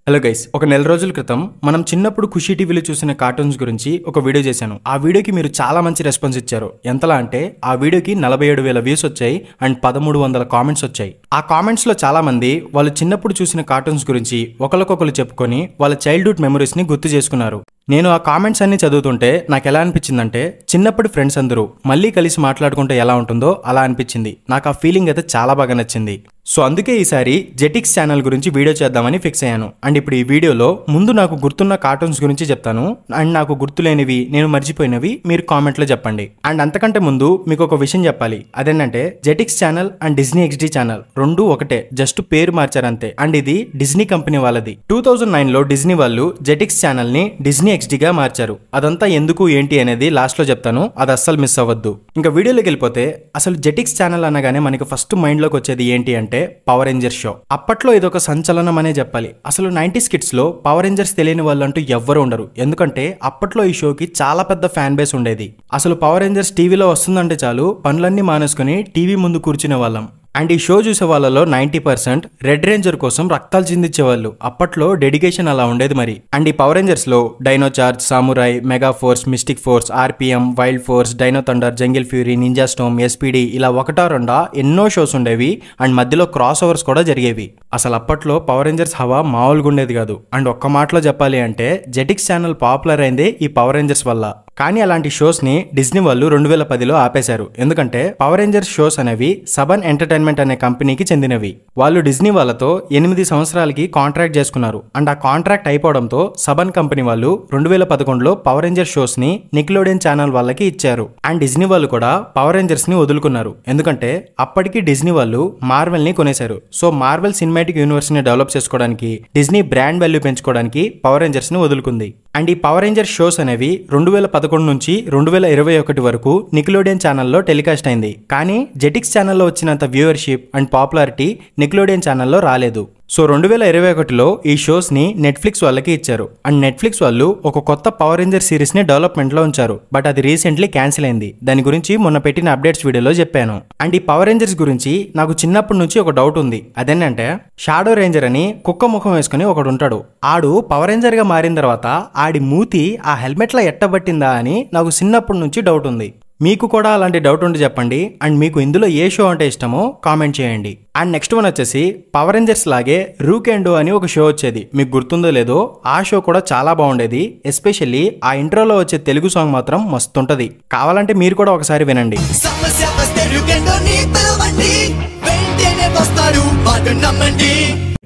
Hello guys, ఒక నెల రోజుల క్రితం మనం చిన్నప్పుడు ఖుషి టీవీలో చూసిన కార్టూన్స్ గురించి ఒక వీడియో చేశాను. ఆ వీడియోకి మీరు చాలా మంచి రెస్పాన్స్ ఇచ్చారు. ఎంతలా అంటే ఆ వీడియోకి 47,000 వ్యూస్ వచ్చాయి అండ్ 1300 కామెంట్స్ వచ్చాయి. ఆ కామెంట్స్ లో చాలా మంది వాళ్ళు చిన్నప్పుడు చూసిన కార్టూన్స్ గురించి ఒకరికొకరు చెప్పుకొని వాళ్ళ చైల్డ్హుడ్ మెమరీస్ ని గుర్తు చేసుకున్నారు. నేను ఆ కామెంట్స్ అన్ని చదువుతుంటే నాకు ఎలా అనిపించిందంటే చిన్నప్పటి ఫ్రెండ్స్ అందరూ మళ్ళీ కలిసి మాట్లాడుకుంటే ఎలా ఉంటుందో అలా అనిపించింది. నాకు ఆ ఫీలింగ్ అయితే చాలా బాగా నచ్చింది. సో అందుకే ఈసారి జెటిక్స్ ఛానల్ గురించి వీడియో చేద్దామని ఫిక్స్ అయ్యాను. అండ్ ఇప్పుడు ఈ వీడియోలో ముందు నాకు గుర్తున్న కార్టూన్స్ గురించి చెప్తాను అండ్ నాకు గుర్తులేనివి నేను మర్చిపోయినవి మీరు కామెంట్లో చెప్పండి. అండ్ అంతకంటే ముందు మీకు ఒక విషయం చెప్పాలి. అదేంటంటే Jetix channel and Disney XD channel రెండు ఒకటే, జస్ట్ పేరు మార్చారంతే. అండ్ ఇది డిజ్నీ కంపెనీ వాళ్ళది. 2009లో డిజ్నీ వాళ్ళు జెటిక్స్ ఛానల్ ని డిజ్నీ XD గా మార్చారు. అదంతా ఎందుకు ఏంటి అనేది లాస్ట్ లో చెప్తాను, అది అస్సలు మిస్ అవ్వద్దు. ఇంకా వీడియోలోకి వెళ్ళిపోతే అసలు జెటిక్స్ ఛానల్ అనగానే మనకి ఫస్ట్ మైండ్ లోకి వచ్చేది ఏంటి అంటే పవర్ రేంజర్స్ షో. అప్పట్లో ఇదొక సంచలనం అనే చెప్పాలి. అసలు 90s కిడ్స్ లో పవర్ రేంజర్స్ తెలియని వాళ్ళంటూ ఎవ్వరు ఉండరు. ఎందుకంటే అప్పట్లో ఈ షోకి చాలా పెద్ద ఫ్యాన్ బేస్ ఉండేది. అసలు పవర్ రేంజర్స్ టీవీలో వస్తుందంటే చాలు పనులన్నీ మానేసుకుని టీవీ ముందు కూర్చునే వాళ్ళం. అండ్ ఈ షో చూసే వాళ్ళలో 90% రెడ్ రేంజర్ కోసం రక్తాలు చిందించేవాళ్ళు. అప్పట్లో డెడికేషన్ అలా ఉండేది మరి. అండ్ ఈ పవర్ రేంజర్స్ లో dino charge, సామురాయ్, mega force, mystic force, RPM, wild force, dino thunder, jungle fury, ninja storm, SPD ఇలా ఒకటా రెండా ఎన్నో షోస్ ఉండేవి. అండ్ మధ్యలో క్రాస్ ఓవర్స్ కూడా జరిగేవి. అసలు అప్పట్లో పవర్ రేంజర్స్ హవా మామూలుగా ఉండేది కాదు. అండ్ ఒక్క మాటలో చెప్పాలి అంటే జెటిక్స్ ఛానల్ పాపులర్ అయిందే ఈ పవర్ రేంజర్స్ వల్ల. కానీ అలాంటి షోస్ ని డిజ్నీ వాళ్ళు 2010లో ఆపేశారు. ఎందుకంటే పవర్ రేంజర్స్ షోస్ అనేవి సబన్ ఎంటర్టైన్మెంట్ అనే కంపెనీకి చెందినవి. వాళ్ళు డిజ్నీ వాళ్ళతో 8 సంవత్సరాలకి కాంట్రాక్ట్ చేసుకున్నారు. అండ్ ఆ కాంట్రాక్ట్ అయిపోవడంతో సబన్ కంపెనీ వాళ్ళు 2011లో పవర్ రేంజర్స్ షోస్ ని నిక్లోడియన్ ఛానల్ వాళ్ళకి ఇచ్చారు. అండ్ డిజ్నీ వాళ్ళు కూడా పవర్ రేంజర్స్ ని వదులుకున్నారు. ఎందుకంటే అప్పటికి డిజ్నీ వాళ్ళు మార్వెల్ ని కొనేశారు. సో మార్వెల్ సినిమాటిక్ యూనివర్స్ ని డెవలప్ చేసుకోవడానికి, డిజ్నీ బ్రాండ్ వాల్యూ పెంచుకోవడానికి పవర్ రేంజర్స్ ని వదులుకుంది. అండ్ ఈ పవర్ రేంజర్స్ షోస్ అనేవి 2011 నుంచి 2021 వరకు నిక్లోడియన్ ఛానల్లో టెలికాస్ట్ అయింది. కానీ జెటిక్స్ ఛానల్లో వచ్చినంత వ్యూవర్షిప్ అండ్ పాపులారిటీ నిక్లోడియన్ ఛానల్లో రాలేదు. సో 2021లో ఈ షోస్ ని నెట్ఫ్లిక్స్ వాళ్ళకి ఇచ్చారు. అండ్ నెట్ఫ్లిక్స్ వాళ్ళు ఒక కొత్త పవర్ రేంజర్ సిరీస్ ని డెవలప్మెంట్ లో ఉంచారు. బట్ అది రీసెంట్లీ క్యాన్సిల్ అయింది. దాని గురించి మొన్న పెట్టిన అప్డేట్స్ వీడియోలో చెప్పాను. అండ్ ఈ పవర్ రేంజర్స్ గురించి నాకు చిన్నప్పటి నుంచి ఒక డౌట్ ఉంది. అదేంటంటే షాడో రేంజర్ అని కుక్క ముఖం వేసుకుని ఒకడు ఉంటాడు. ఆడు పవర్ రేంజర్ గా మారిన తర్వాత ఆడి మూతి ఆ హెల్మెట్ లా ఎట్టబట్టిందా అని నాకు చిన్నప్పటి నుంచి డౌట్ ఉంది. మీకు కూడా అలాంటి డౌట్ ఉంటే చెప్పండి. అండ్ మీకు ఇందులో ఏ షో అంటే ఇష్టమో కామెంట్ చేయండి. అండ్ నెక్స్ట్ వన్ వచ్చేసి పవర్ రేంజర్స్ లాగే రూకెండో అని ఒక షో వచ్చేది. మీకు గుర్తుందో లేదో, ఆ షో కూడా చాలా బాగుండేది. ఎస్పెషల్లీ ఆ ఇంట్రోలో వచ్చే తెలుగు సాంగ్ మాత్రం మస్తు ఉంటది. కావాలంటే మీరు కూడా ఒకసారి వినండి.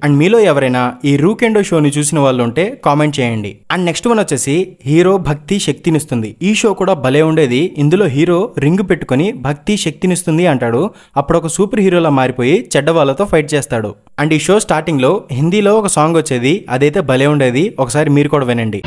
అండ్ మీలో ఎవరైనా ఈ రూకెండో షోని చూసిన వాళ్ళు ఉంటే కామెంట్ చేయండి. అండ్ నెక్స్ట్ వన్ వచ్చేసి హీరో భక్తి శక్తినిస్తుంది. ఈ షో కూడా భలే ఉండేది. ఇందులో హీరో రింగ్ పెట్టుకుని భక్తి శక్తినిస్తుంది అంటాడు. అప్పుడు ఒక సూపర్ హీరోలా మారిపోయి చెడ్డ వాళ్ళతో ఫైట్ చేస్తాడు. అండ్ ఈ షో స్టార్టింగ్ లో హిందీలో ఒక సాంగ్ వచ్చేది. అదైతే భలే ఉండేది. ఒకసారి మీరు కూడా వినండి.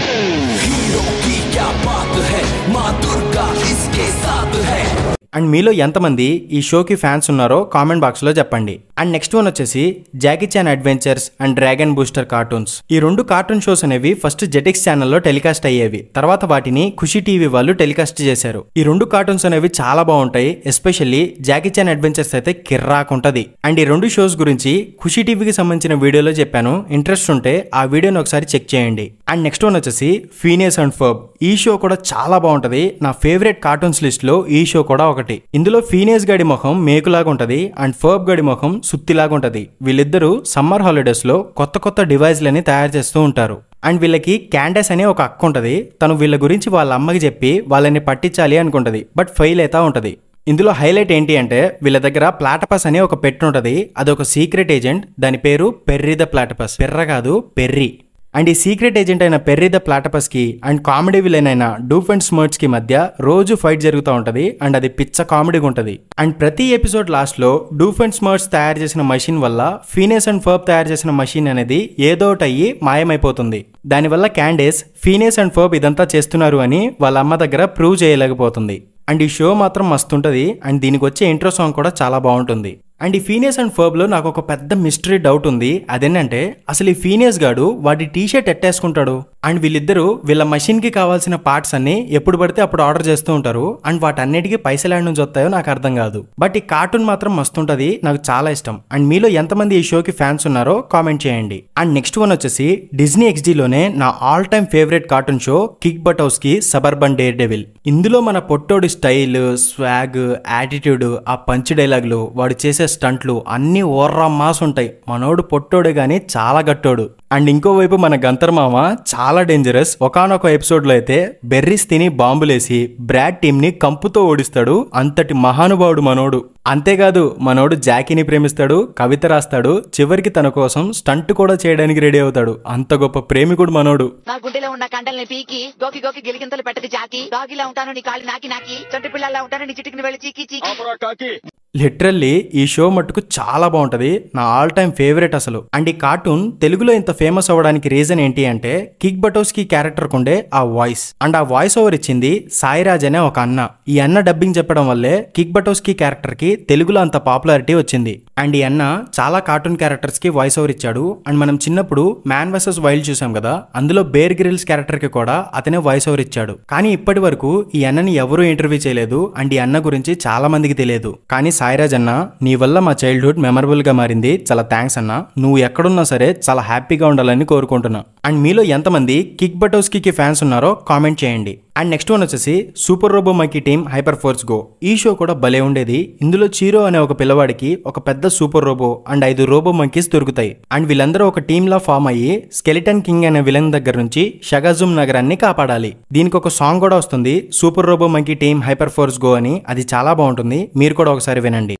అండ్ మీలో ఎంతమంది ఈ షోకి ఫ్యాన్స్ ఉన్నారో కామెంట్ బాక్స్ లో చెప్పండి. అండ్ నెక్స్ట్ వన్ వచ్చేసి Jackie Chan Adventures and Dragon Booster cartoons. ఈ రెండు కార్టూన్ షోస్ అనేవి ఫస్ట్ జెటిక్స్ ఛానల్లో టెలికాస్ట్ అయ్యేవి. తర్వాత వాటిని ఖుషి టీవీ వాళ్ళు టెలికాస్ట్ చేశారు. ఈ రెండు కార్టూన్స్ అనేవి చాలా బాగుంటాయి. ఎస్పెషల్లీ జాకీ చాన్ అడ్వెంచర్స్ అయితే కిర్రాకుంటది. అండ్ ఈ రెండు షోస్ గురించి ఖుషి టీవీకి సంబంధించిన వీడియోలో చెప్పాను. ఇంట్రెస్ట్ ఉంటే ఆ వీడియోని ఒకసారి చెక్ చేయండి. అండ్ నెక్స్ట్ వన్ వచ్చేసి ఫీనియస్ అండ్ ఫర్బ్. ఈ షో కూడా చాలా బాగుంటది. నా ఫేవరెట్ కార్టూన్స్ లిస్ట్ లో ఈ షో కూడా ఒకటి. ఇందులో ఫీనియస్ గడి ముఖం మేకులాగా ఉంటది అండ్ ఫర్బ్ గడి ముఖం సుత్తిలాగా ఉంటది. వీళ్ళిద్దరూ సమ్మర్ హాలిడేస్ లో కొత్త డివైస్లని తయారు చేస్తూ ఉంటారు. అండ్ వీళ్ళకి క్యాండస్ అనే ఒక అక్క ఉంటది. తను వీళ్ళ గురించి వాళ్ళ అమ్మకి చెప్పి వాళ్ళని పట్టించాలి అనుకుంటది. బట్ ఫెయిల్ అవుతా ఉంటది. ఇందులో హైలైట్ ఏంటి అంటే వీళ్ళ దగ్గర ప్లాటపస్ అనే ఒక పెట్ ఉంటది. అదొక సీక్రెట్ ఏజెంట్. దాని పేరు పెర్రీ ద ప్లాటపస్. పెర్ర కాదు, పెర్రీ. అండ్ ఈ సీక్రెట్ ఏజెంట్ అయిన పెర్రీ ద ప్లాటపస్ కి అండ్ కామెడీ విలన్ అయిన డూఫ్ అండ్ స్మర్ట్స్ కి మధ్య రోజు ఫైట్ జరుగుతూ ఉంటది. అండ్ అది పిచ్చ కామెడీగా ఉంటది. అండ్ ప్రతి ఎపిసోడ్ లాస్ట్ లో డూఫ్ అండ్ స్మర్ట్స్ తయారు చేసిన మషిన్ వల్ల ఫీనియస్ అండ్ ఫర్బ్ తయారు చేసిన మషిన్ అనేది ఏదోటి అయ్యి మాయమైపోతుంది. దానివల్ల క్యాండేస్ ఫీనియస్ అండ్ ఫర్బ్ ఇదంతా చేస్తున్నారు అని వాళ్ళ అమ్మ దగ్గర ప్రూవ్ చేయలేకపోతుంది. అండ్ ఈ షో మాత్రం మస్తుంటది. అండ్ దీనికి వచ్చే ఇంట్రో సాంగ్ కూడా చాలా బాగుంటుంది. అండ్ ఈ ఫీనియస్ అండ్ ఫర్బ్ లో నాకు ఒక పెద్ద మిస్టరీ డౌట్ ఉంది. అదేంటంటే అసలు ఈ ఫీనియస్ గాడు వాడి టీషర్ట్ ఎట్టేసుకుంటాడు. అండ్ వీళ్ళిద్దరూ వీళ్ళ మషిన్ కి కావాల్సిన పార్ట్స్ అన్ని ఎప్పుడు పడితే అప్పుడు ఆర్డర్ చేస్తూ ఉంటారు. అండ్ వాటన్నిటికీ పైసలు ఎక్కడి నుంచి వస్తాయో నాకు అర్థం కాదు. బట్ ఈ కార్టూన్ మాత్రం మస్తుంటది, నాకు చాలా ఇష్టం. అండ్ మీలో ఎంతమంది ఈ షోకి ఫ్యాన్స్ ఉన్నారో కామెంట్ చేయండి. అండ్ నెక్స్ట్ వన్ వచ్చేసి డిజ్నీ XD లోనే నా all time favourite cartoon show Kick Buttowski suburban daredevil. ఇందులో మన పొట్టోడి స్టైల్, స్వాగ్, యాటిట్యూడ్, ఆ పంచ్ డైలాగులు, వాడు చేసే స్టంట్లు అన్ని ఓర్రా మాస్ ఉంటాయి. మనోడు పొట్టోడే గాని చాలా గట్టోడు. అండ్ ఇంకోవైపు మన గంతర్ మామ చాలా డేంజరస్. ఒకానొక ఎపిసోడ్ లో అయితే బెర్రీస్ తిని బాంబులేసి బ్రాడ్ టీమ్ ని కంపుతో ఓడిస్తాడు. అంతటి మహానుభావుడు మనోడు. అంతేకాదు మనోడు జాకీని ప్రేమిస్తాడు, కవిత రాస్తాడు, చివరికి తన కోసం స్టంట్ కూడా చేయడానికి రెడీ అవుతాడు. అంత గొప్ప ప్రేమికుడు మనోడు. నా గుండెలో ఉన్న కండల్ని పీకి గోకి గోకి గిలిగింతలు పెట్టది జాకి, డాగిలా ఉంటాను నీ కాలి నాకి నాకి, చంటి పిల్లల్లా ఉంటాను నీ చిటికిని వెళ్ళి చీకి చీకి. లిటరల్లీ ఈ షో మట్టుకు చాలా బాగుంటది, నా ఆల్ టైమ్ ఫేవరెట్ అసలు. అండ్ ఈ కార్టూన్ తెలుగులో ఇంత ఫేమస్ అవ్వడానికి రీజన్ ఏంటి అంటే కిక్ బటౌస్కి క్యారెక్టర్ కుండే ఆ వాయిస్. అండ్ ఆ వాయిస్ ఓవర్ ఇచ్చింది సాయిరాజ్ అనే ఒక అన్న. ఈ అన్న డబ్బింగ్ చెప్పడం వల్లే కిక్ బటౌస్కి క్యారెక్టర్ కి తెలుగులో అంత పాపులారిటీ వచ్చింది. అండ్ ఈ అన్న చాలా కార్టూన్ క్యారెక్టర్స్ కి వాయిస్ ఓవర్ ఇచ్చాడు. అండ్ మనం చిన్నప్పుడు మ్యాన్ వర్సెస్ వైల్డ్ చూసాం కదా, అందులో బేర్ గ్రిల్స్ క్యారెక్టర్ కి కూడా అతనే వాయిస్ ఓవర్ ఇచ్చాడు. కానీ ఇప్పటి వరకు ఈ అన్నని ఎవరూ ఇంటర్వ్యూ చేయలేదు. అండ్ ఈ అన్న గురించి చాలా మందికి తెలియదు. కానీ సాయిరాజ్ అన్న, నీ వల్ల మా చైల్డ్హుడ్ మెమరబుల్ గా మారింది, చాలా థ్యాంక్స్ అన్న. నువ్వు ఎక్కడున్నా సరే చాలా హ్యాపీగా ఉండాలని కోరుకుంటున్నా. అండ్ మీలో ఎంతమంది కిక్ బటౌస్కి ఫ్యాన్స్ ఉన్నారో కామెంట్ చేయండి. అండ్ నెక్స్ట్ వన్ వచ్చేసి Super Robot Monkey Team Hyper Force Go. ఈ షో కూడా భలే ఉండేది. ఇందులో చీరో అనే ఒక పిల్లవాడికి ఒక పెద్ద super robot and 5 robot monkeys దొరుకుతాయి. అండ్ వీళ్ళందరూ ఒక టీమ్ లా ఫామ్ అయ్యి స్కెలిటన్ కింగ్ అనే విలన్ దగ్గర నుంచి షగాజుమ్ నగరాన్ని కాపాడాలి. దీనికి ఒక సాంగ్ కూడా వస్తుంది, Super Robot Monkey Team Hyper Force Go అని. అది చాలా బాగుంటుంది, మీరు కూడా ఒకసారి వినండి.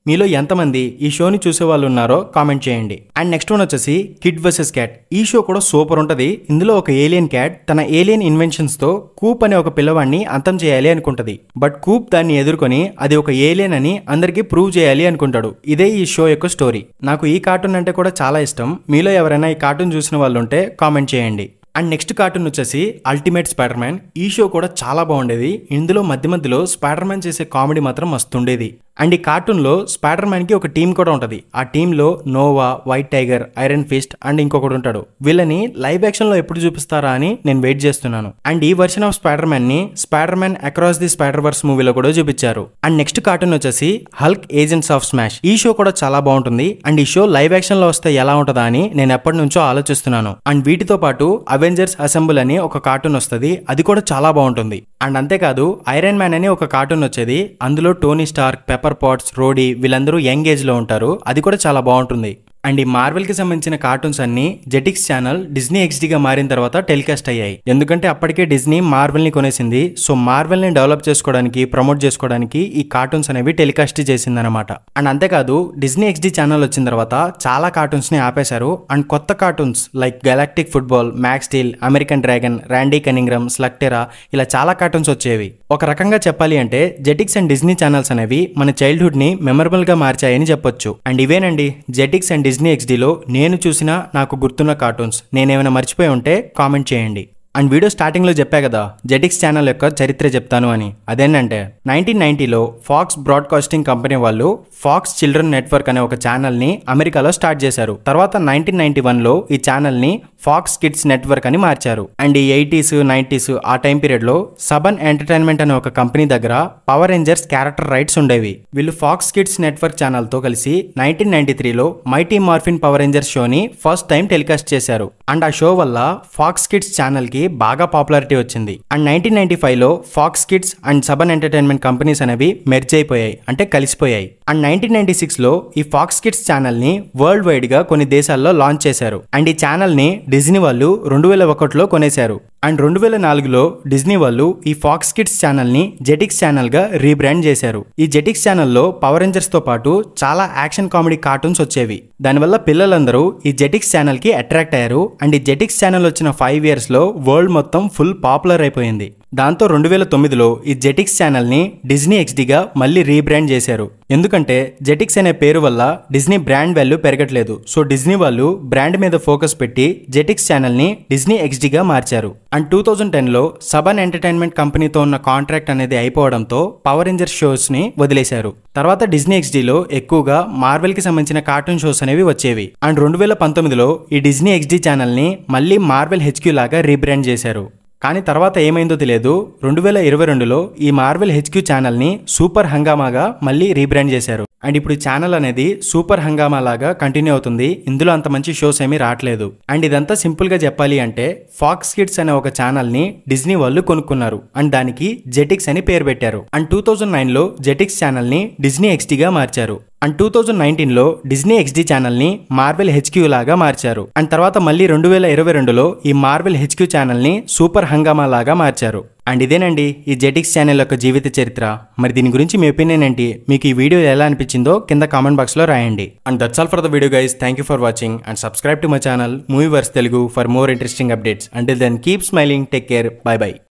మీలో ఎంతమంది ఈ షోని చూసే వాళ్ళు ఉన్నారో కామెంట్ చేయండి. అండ్ నెక్స్ట్ వన్ వచ్చేసి కిడ్ వర్సెస్ క్యాట్. ఈ షో కూడా సూపర్ ఉంటది. ఇందులో ఒక ఏలియన్ క్యాట్ తన ఏలియన్ ఇన్వెన్షన్స్ తో కూప్ అనే ఒక పిల్లవాడిని అంతం చేయాలి అనుకుంటది. బట్ కూప్ దాన్ని ఎదుర్కొని అది ఒక ఏలియన్ అని అందరికీ ప్రూవ్ చేయాలి అనుకుంటాడు. ఇదే ఈ షో యొక్క స్టోరీ. నాకు ఈ కార్టూన్ అంటే కూడా చాలా ఇష్టం. మీలో ఎవరైనా ఈ కార్టూన్ చూసిన వాళ్ళు ఉంటే కామెంట్ చేయండి. అండ్ నెక్స్ట్ కార్టూన్ వచ్చేసి అల్టిమేట్ స్పైడర్ మ్యాన్. ఈ షో కూడా చాలా బాగుండేది. ఇందులో మధ్యలో స్పైడర్ మ్యాన్ చేసే కామెడీ మాత్రం మస్తుండేది. అండ్ ఈ కార్టూన్ లో స్పైడర్ మ్యాన్ కి ఒక టీం కూడా ఉంటది. ఆ టీమ్ లో Nova, White Tiger, Iron Fist and ఇంకొకటి ఉంటాడు. వీళ్ళని లైవ్ యాక్షన్ లో ఎప్పుడు చూపిస్తారా అని నేను వెయిట్ చేస్తున్నాను. అండ్ ఈ వర్షన్ ఆఫ్ స్పైడర్ మ్యాన్ ని Spider-Man Across the Spider-Verse మూవీలో కూడా చూపించారు. అండ్ నెక్స్ట్ కార్టూన్ వచ్చేసి హల్క్ ఏజెంట్స్ ఆఫ్ స్మాష్. ఈ షో కూడా చాలా బాగుంటుంది. అండ్ ఈ షో లైవ్ యాక్షన్ లో వస్తే ఎలా ఉంటుందా అని నేను ఎప్పటి నుంచో ఆలోచిస్తున్నాను. అండ్ వీటితో పాటు అవెంజర్స్ అసెంబుల్ అని ఒక కార్టూన్ వస్తుంది, అది కూడా చాలా బాగుంటుంది. అండ్ అంతేకాదు ఐరన్ మ్యాన్ అని ఒక కార్టూన్ వచ్చేది. అందులో టోనీ స్టార్క్, పెప్పర్ పాట్స్, రోడీ వీళ్ళందరూ యంగ్ ఏజ్ లో ఉంటారు. అది కూడా చాలా బాగుంటుంది. అండ్ ఈ మార్వెల్ కి సంబంధించిన కార్టూన్స్ అన్ని జెటిక్స్ ఛానల్ డిజ్నీ XD గా మారిన తర్వాత టెలికాస్ట్ అయ్యాయి. ఎందుకంటే అప్పటికే డిజ్నీ మార్వెల్ ని కొనేసింది. సో మార్వెల్ ని డెవలప్ చేసుకోవడానికి, ప్రమోట్ చేసుకోవడానికి ఈ కార్టూన్స్ అనేవి టెలికాస్ట్ చేసిందనమాట. అండ్ అంతేకాదు డిజ్నీ XD ఛానల్ వచ్చిన తర్వాత చాలా కార్టూన్స్ ని ఆపేశారు. అండ్ కొత్త cartoons like galactic football, Max Steel, American Dragon, Randy కనింగ్రమ్, స్లక్టెరా ఇలా చాలా కార్టూన్స్ వచ్చేవి. ఒక రకంగా చెప్పాలి అంటే జెటిక్స్ అండ్ డిజ్నీ ఛానల్స్ అనేవి మన చైల్డ్హుడ్ ని మెమరబుల్ గా మార్చాయని చెప్పొచ్చు. అండ్ ఇవేనండి జెటిక్స్ అండ్ డిజ్నీ XDలో నేను చూసిన, నాకు గుర్తున్న కార్టూన్స్. నేనేమైనా మర్చిపోయి ఉంటే కామెంట్ చేయండి. అండ్ వీడియో స్టార్టింగ్ లో చెప్పా కదా జెటిక్స్ ఛానల్ యొక్క చరిత్ర చెప్తాను అని. అదేంటంటే 1990లో ఫాక్స్ బ్రాడ్కాస్టింగ్ కంపెనీ వాళ్ళు ఫాక్స్ చిల్డ్రన్ నెట్వర్క్ అనే ఒక ఛానల్ ని అమెరికాలో స్టార్ట్ చేశారు. తర్వాత 1991లో ఈ ఛానల్ ని ఫాక్స్ కిడ్స్ నెట్వర్క్ అని మార్చారు. అండ్ ఈ 80s 90s ఆ టైం పీరియడ్ లో సబన్ ఎంటర్టైన్మెంట్ అనే ఒక కంపెనీ దగ్గర పవర్ రేంజర్స్ క్యారెక్టర్ రైట్స్ ఉండేవి. వీళ్ళు ఫాక్స్ కిడ్స్ నెట్వర్క్ ఛానల్ తో కలిసి 1993లో మైటీ మార్ఫిన్ పవర్ రేంజర్స్ షోని ఫస్ట్ టైం టెలికాస్ట్ చేశారు. అండ్ ఆ షో వల్ల ఫాక్స్ కిడ్స్ ఛానల్ కి బాగా పాపులారిటీ వచ్చింది. అండ్ 1995లో Fox Kids and Saban entertainment companies అనేవి మెర్జ్ అయిపోయాయి, అంటే కలిసిపోయాయి. అండ్ 1996లో ఈ ఫాక్స్ కిడ్స్ ఛానల్ ని వరల్డ్ వైడ్ గా కొన్ని దేశాల్లో లాంచ్ చేశారు. అండ్ ఈ ఛానల్ ని డిజ్నీ వాళ్ళు 2001లో కొనేశారు. అండ్ 2004లో డిజ్నీ వాళ్ళు ఈ ఫాక్స్ కిడ్స్ ఛానల్ ని జెటిక్స్ ఛానల్ గా రీబ్రాండ్ చేశారు. ఈ జెటిక్స్ ఛానల్లో పవర్ రేంజర్స్ తో పాటు చాలా యాక్షన్ కామెడీ కార్టూన్స్ వచ్చేవి. దానివల్ల పిల్లలందరూ ఈ జెటిక్స్ ఛానల్ కి అట్రాక్ట్ అయ్యారు. అండ్ ఈ జెటిక్స్ ఛానల్ వచ్చిన 5 yearsలో వరల్డ్ మొత్తం ఫుల్ పాపులర్ అయిపోయింది. దాంతో 2009లో ఈ జెటిక్స్ ఛానల్ని డిజ్నీ XDగా మళ్ళీ రీబ్రాండ్ చేశారు. ఎందుకంటే జెటిక్స్ అనే పేరు వల్ల డిజ్నీ బ్రాండ్ వాల్యూ పెరగట్లేదు. సో డిజ్నీ వాళ్ళు బ్రాండ్ మీద ఫోకస్ పెట్టి జెటిక్స్ ఛానల్ని డిజ్నీ XDగా మార్చారు. అండ్ 2010లో సబన్ ఎంటర్టైన్మెంట్ కంపెనీతో ఉన్న కాంట్రాక్ట్ అనేది అయిపోవడంతో పవర్ రేంజర్స్ షోస్ని వదిలేశారు. తర్వాత డిజ్నీ XDలో ఎక్కువగా మార్వెల్కి సంబంధించిన కార్టూన్ షోస్ అనేవి వచ్చేవి. అండ్ 2019లో ఈ డిజ్నీ XD ఛానల్ని మళ్ళీ మార్వెల్ HQ లాగా రీబ్రాండ్ చేశారు. కానీ తర్వాత ఏమైందో తెలియదు. 2022లో ఈ మార్వెల్ HQ ఛానల్ని సూపర్ హంగామాగా మళ్ళీ రీబ్రాండ్ చేశారు. అండ్ ఇప్పుడు ఈ ఛానల్ అనేది సూపర్ హంగామా లాగా కంటిన్యూ అవుతుంది. ఇందులో అంత మంచి షోస్ ఏమీ రావట్లేదు. అండ్ ఇదంతా సింపుల్గా చెప్పాలి అంటే ఫాక్స్ కిడ్స్ అనే ఒక ఛానల్ని డిజ్నీ వాళ్ళు కొనుక్కున్నారు. అండ్ దానికి జెటిక్స్ అని పేరు పెట్టారు. అండ్ 2009లో జెటిక్స్ ఛానల్ని డిజ్నీ XDగా మార్చారు. అండ్ 2019లో డిజ్నీ XD ఛానల్ని మార్వెల్ HQ లాగా మార్చారు. అండ్ తర్వాత మళ్ళీ 2022లో ఈ మార్వెల్ HQ ఛానల్ని సూపర్ హంగామా లాగా మార్చారు. అండ్ ఇదేనండి ఈ జెటిక్స్ ఛానల్ యొక్క జీవిత చరిత్ర. మరి దీని గురించి మీ ఒపీనియన్ ఏంటి? మీకు ఈ వీడియో ఎలా అనిపించిందో కింద కామెంట్ బాక్స్లో రాయండి. And that's all for the video guys. Thank you for watching and subscribe to my channel Movieverse Telugu for more interesting updates. Until then keep smiling, take care, bye by.